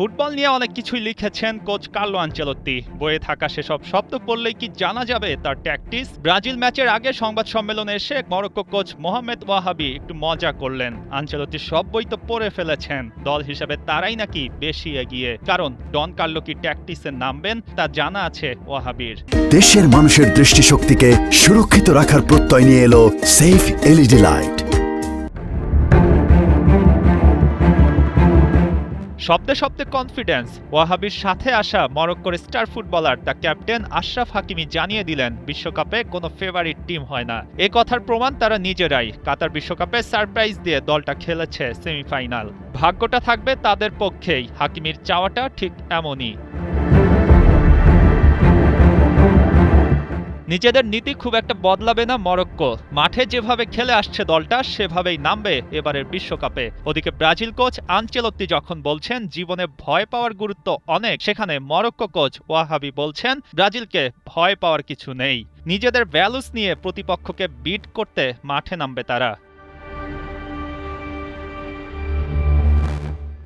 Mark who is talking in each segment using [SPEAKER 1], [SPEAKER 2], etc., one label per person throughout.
[SPEAKER 1] Football নিয়ে অনেক কিছুই লিখেছেন কোচ কার্লো আনচেলত্তি। বইয়ে থাকা সেসব শব্দ পড়লেই কি জানা যাবে তার ট্যাকটিক্স? ব্রাজিল ম্যাচের আগে সংবাদ সম্মেলনে এসে মরক্কো কোচ মোহাম্মেদ ওয়াহাবি একটু মজা করলেন। আনচেলত্তি সব বই তো পড়ে ফেলেছেন, দল হিসেবে তারাই নাকি বেশি এগিয়ে, কারণ ডন কার্লো কি ট্যাকটিক্সে নামবেন তা জানা আছে ওয়াহাবির।
[SPEAKER 2] দেশের মানুষের দৃষ্টিশক্তিকে সুরক্ষিত রাখার প্রত্যয় নিয়ে এলো সেফ এলইডি লাইট।
[SPEAKER 1] শব্দে শব্দে কনফিডেন্স। ওয়াহাবির সাথে আসা মরক্কোর star footballer the captain Ashraf Hakimi জানিয়ে দিলেন বিশ্বকাপে কোনো ফেভারিট টিম হয় না। এ কথার প্রমাণ তারা নিজেরাই। কাতার বিশ্বকাপে সারপ্রাইজ দিয়ে দলটা খেলেছে সেমিফাইনাল। ভাগ্যটা থাকবে তাদের পক্ষেই। হাকিমির চাওয়াটা ঠিক এমনই। নিজেদের নীতি খুব একটা বদলাবে না মরক্কো। মাঠে যেভাবে খেলে আসছে দলটা সেভাবেই নামবে এবারের বিশ্বকাপে। ওদিকে ব্রাজিল কোচ আনচেলত্তি যখন বলছেন জীবনে ভয় পাওয়ার গুরুত্ব অনেক, সেখানে মরক্কো কোচ ওয়াহাবি বলছেন ব্রাজিলকে ভয় পাওয়ার কিছু নেই। নিজেদের ভ্যালুস নিয়ে প্রতিপক্ষকে বিট করতে মাঠে নামবে তারা।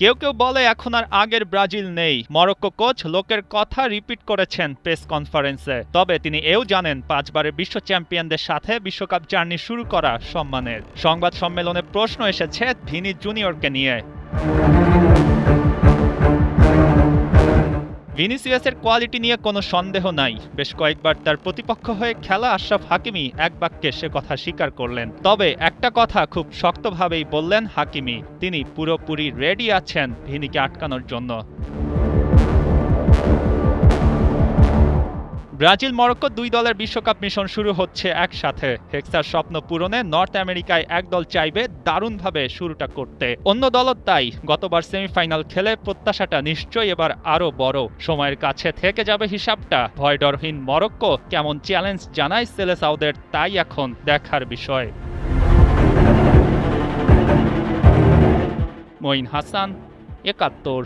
[SPEAKER 1] কেউ কেউ বলে এখন আর আগের ব্রাজিল নেই। মরক্কো কোচ লোকের কথা রিপিট করেছেন প্রেস কনফারেন্সে। তবে তিনি এও জানেন 5 বারের বিশ্ব চ্যাম্পিয়নদের সাথে বিশ্বকাপ জার্নি শুরু করা সম্মানের। সংবাদ সম্মেলনে প্রশ্ন এসেছে ভিনি জুনিয়রকে নিয়ে। ভিনিসিয়াসের কোয়ালিটি নিয়ে কোনো সন্দেহ নাই। বেশ কয়েকবার তার প্রতিপক্ষ হয়ে খেলা আশরাফ হাকিমি এক বাক্যে সে কথা স্বীকার করলেন। তবে একটা কথা খুব শক্তভাবেই বললেন হাকিমি, তিনি পুরোপুরি রেডি আছেন ভিনিকে আটকানোর জন্য। ব্রাজিল মরক্কো দুই দলের বিশ্বকাপ মিশন শুরু হচ্ছে একসাথে। হেক্সার স্বপ্ন পূরণে নর্থ আমেরিকায় এক দল চাইবে দারুণভাবে শুরুটা করতে, অন্য দলও তাই। গতবার সেমিফাইনাল খেলে প্রত্যাশাটা নিশ্চয়ই এবার আরও বড়। সময়ের কাছে থেকে যাবে হিসাবটা। ভয়ডরহীন মরক্কো কেমন চ্যালেঞ্জ জানায় সেলেসাওদের, তাই এখন দেখার বিষয়। মঈন হাসান, ৭১।